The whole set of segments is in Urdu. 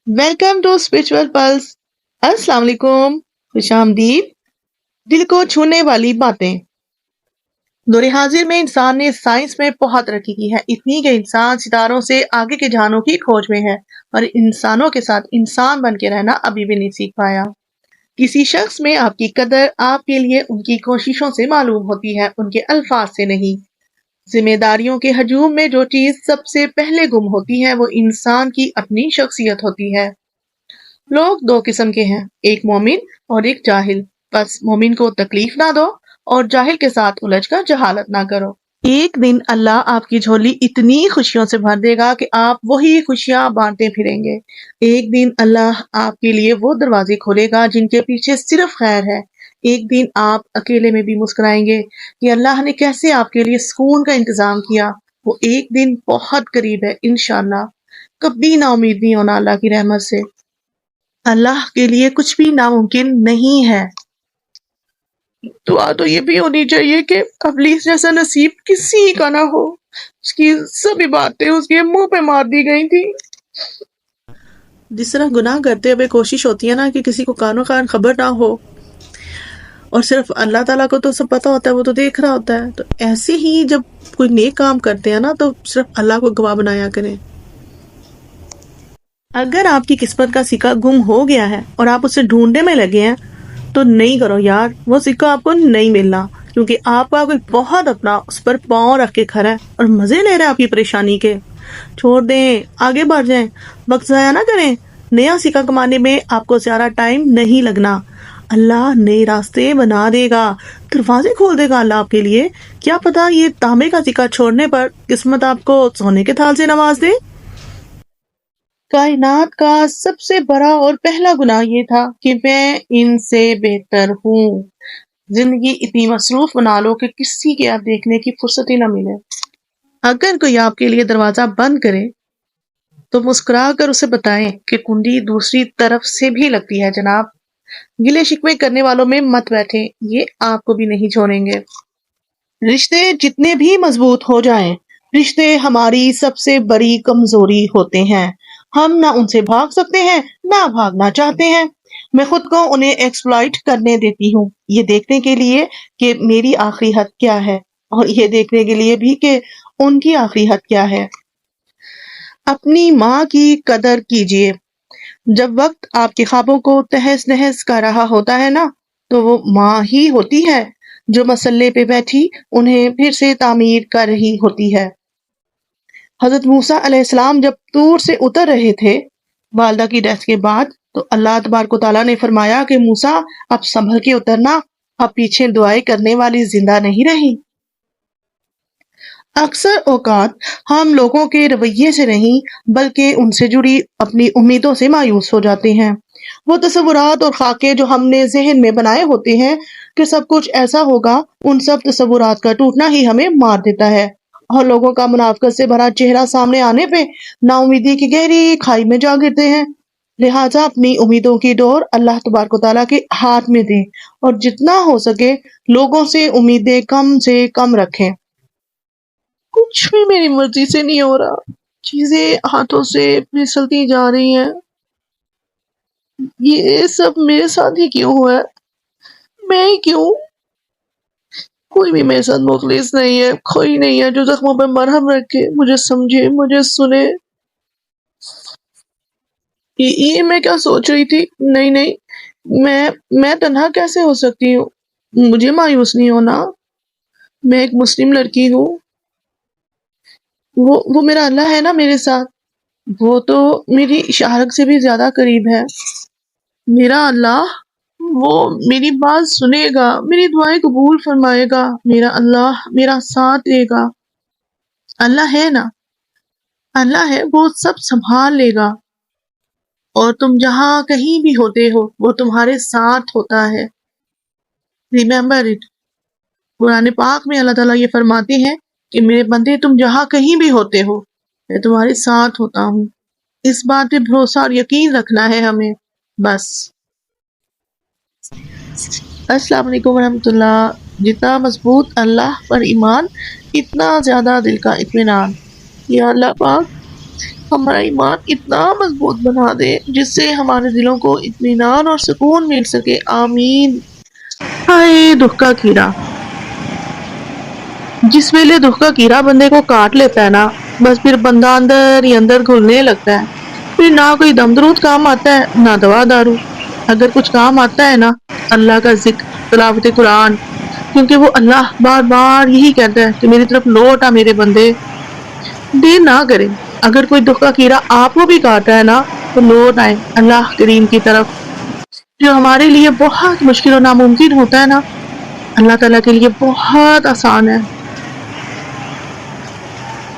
Welcome to spiritual plus. السلام علیکم، خوش آمدید۔ دل کو چھونے والی باتیں۔ دور حاضر میں انسان نے سائنس میں بہت ترقی کی ہے، اتنی کہ انسان ستاروں سے آگے کے جہانوں کی کھوج میں ہے، اور انسانوں کے ساتھ انسان بن کے رہنا ابھی بھی نہیں سیکھ پایا۔ کسی شخص میں آپ کی قدر آپ کے لیے ان کی کوششوں سے معلوم ہوتی ہے، ان کے الفاظ سے نہیں۔ ذمہ داریوں کے ہجوم میں جو چیز سب سے پہلے گم ہوتی ہے وہ انسان کی اپنی شخصیت ہوتی ہے۔ لوگ دو قسم کے ہیں، ایک مومن اور ایک جاہل۔ بس مومن کو تکلیف نہ دو اور جاہل کے ساتھ الجھ کر جہالت نہ کرو۔ ایک دن اللہ آپ کی جھولی اتنی خوشیوں سے بھر دے گا کہ آپ وہی خوشیاں بانٹتے پھریں گے۔ ایک دن اللہ آپ کے لیے وہ دروازے کھولے گا جن کے پیچھے صرف خیر ہے۔ ایک دن آپ اکیلے میں بھی مسکرائیں گے کہ اللہ نے کیسے آپ کے لیے سکون کا انتظام کیا۔ وہ ایک دن بہت قریب ہے انشاءاللہ۔ کبھی نا امید نہیں ہونا اللہ کی رحمت سے۔ اللہ کے لیے کچھ بھی ناممکن نہیں ہے۔ دعا تو یہ بھی ہونی چاہیے کہ ابلیس جیسا نصیب کسی کا نہ ہو۔ اس کی سبھی باتیں اس کے منہ پہ مار دی گئی تھی۔ جس طرح گناہ کرتے ہوئے کوشش ہوتی ہے نا کہ کسی کو کانوں کان خبر نہ ہو، اور صرف اللہ تعالیٰ کو تو سب پتا ہوتا ہے، وہ تو دیکھ رہا ہوتا ہے، تو ایسے ہی جب کوئی نیک کام کرتے ہیں نا تو صرف اللہ کو گواہ بنایا کریں۔ اگر آپ کی قسمت کا سکہ گم ہو گیا ہے اور آپ اسے ڈھونڈنے میں لگے ہیں تو نہیں کرو یار، وہ سکہ آپ کو نہیں ملنا، کیونکہ آپ کا کوئی بہت اپنا اس پر پاؤں رکھ کے کھڑا ہے اور مزے لے رہا ہے آپ کی پریشانی کے۔ چھوڑ دیں، آگے بڑھ جائیں، وقت ضائع نہ کریں۔ نیا سکہ کمانے میں آپ کو زیادہ ٹائم نہیں لگنا، اللہ نئے راستے بنا دے گا، دروازے کھول دے گا اللہ آپ کے لیے۔ کیا پتا یہ تانبے کا سکہ چھوڑنے پر قسمت آپ کو سونے کے تھال سے نواز دے۔ کائنات کا سب سے بڑا اور پہلا گناہ یہ تھا کہ میں ان سے بہتر ہوں۔ زندگی اتنی مصروف بنا لو کہ کسی کے آپ دیکھنے کی فرصت ہی نہ ملے۔ اگر کوئی آپ کے لیے دروازہ بند کرے تو مسکرا کر اسے بتائیں کہ کنڈی دوسری طرف سے بھی لگتی ہے جناب۔ گلے شکوے کرنے والوں میں مت بیٹھیں، یہ آپ کو بھی نہیں چھوڑیں گے۔ رشتے جتنے بھی مضبوط ہو جائیں، رشتے ہماری سب سے بڑی کمزوری ہوتے ہیں۔ ہم نہ ان سے بھاگ سکتے ہیں نہ بھاگنا چاہتے ہیں۔ میں خود کو انہیں ایکسپلائٹ کرنے دیتی ہوں، یہ دیکھنے کے لیے کہ میری آخری حد کیا ہے، اور یہ دیکھنے کے لیے بھی کہ ان کی آخری حد کیا ہے۔ اپنی ماں کی قدر کیجیے۔ جب وقت آپ کے خوابوں کو تہس نہس کر رہا ہوتا ہے نا، تو وہ ماں ہی ہوتی ہے جو مسلے پہ بیٹھی انہیں پھر سے تعمیر کر رہی ہوتی ہے۔ حضرت موسیٰ علیہ السلام جب طور سے اتر رہے تھے والدہ کی ڈیتھ کے بعد، تو اللہ تبارک و تعالیٰ نے فرمایا کہ موسیٰ اب سنبھل کے اترنا، اب پیچھے دعائیں کرنے والی زندہ نہیں رہی۔ اکثر اوقات ہم لوگوں کے رویے سے نہیں بلکہ ان سے جڑی اپنی امیدوں سے مایوس ہو جاتے ہیں۔ وہ تصورات اور خاکے جو ہم نے ذہن میں بنائے ہوتے ہیں کہ سب کچھ ایسا ہوگا، ان سب تصورات کا ٹوٹنا ہی ہمیں مار دیتا ہے، اور لوگوں کا منافقت سے بھرا چہرہ سامنے آنے پہ نا امیدی کی گہری کھائی میں جا گرتے ہیں۔ لہٰذا اپنی امیدوں کی ڈور اللہ تبارک و تعالیٰ کے ہاتھ میں دیں، اور جتنا ہو سکے لوگوں سے امیدیں کم سے کم رکھیں۔ کچھ بھی میری مرضی سے نہیں ہو رہا، چیزیں ہاتھوں سے پھسلتی جا رہی ہیں۔ یہ سب میرے ساتھ ہی کیوں ہوا ہے؟ میں ہی کیوں؟ کوئی بھی میرے ساتھ مخلص نہیں ہے، کوئی نہیں ہے جو زخموں پہ مرہم رکھے، مجھے سمجھے، مجھے سنے۔ یہ میں کیا سوچ رہی تھی؟ نہیں نہیں، میں تنہا کیسے ہو سکتی ہوں؟ مجھے مایوس نہیں ہونا، میں ایک مسلم لڑکی ہوں۔ وہ میرا اللہ ہے نا میرے ساتھ، وہ تو میری شہرت سے بھی زیادہ قریب ہے۔ میرا اللہ، وہ میری بات سنے گا، میری دعائیں قبول فرمائے گا، میرا اللہ میرا ساتھ دے گا۔ اللہ ہے نا، اللہ ہے، وہ سب سنبھال لے گا، اور تم جہاں کہیں بھی ہوتے ہو وہ تمہارے ساتھ ہوتا ہے۔ Remember it. قرآن پاک میں اللہ تعالیٰ یہ فرماتے ہیں کہ میرے بندے تم جہاں کہیں بھی ہوتے ہو میں تمہارے ساتھ ہوتا ہوں۔ اس بات پہ بھروسہ اور یقین رکھنا ہے ہمیں، بس۔ السلام علیکم ورحمۃ اللہ۔ جتنا مضبوط اللہ پر ایمان، اتنا زیادہ دل کا اطمینان۔ یا اللہ پاک ہمارا ایمان اتنا مضبوط بنا دے جس سے ہمارے دلوں کو اطمینان اور سکون مل سکے، آمین۔ ہائے دکھ کا کیڑا، جس ویلے دکھ کا کیڑا بندے کو کاٹ لیتا ہے نا، بس پھر بندہ اندر ہی اندر گھلنے لگتا ہے، پھر نہ کوئی دم درود کام آتا ہے نہ دوا دارو۔ اگر کچھ کام آتا ہے نا، اللہ کا ذکر، تلاوت قرآن، کیونکہ وہ اللہ بار بار یہی کہتا ہے کہ میری طرف لوٹ آ میرے بندے، دیر نہ کریں۔ اگر کوئی دکھ کا کیڑا آپ کو بھی کاٹ رہا ہے نا، تو لوٹ آئیں اللہ کریم کی طرف، جو ہمارے لیے بہت مشکل اور ناممکن ہوتا ہے نا، اللہ تعالیٰ کے لیے بہت آسان ہے۔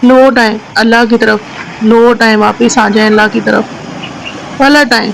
لوٹ آئیں اللہ کی طرف، لوٹ آئیں، واپس آ جائیں اللہ کی طرف، پلٹ آئیں۔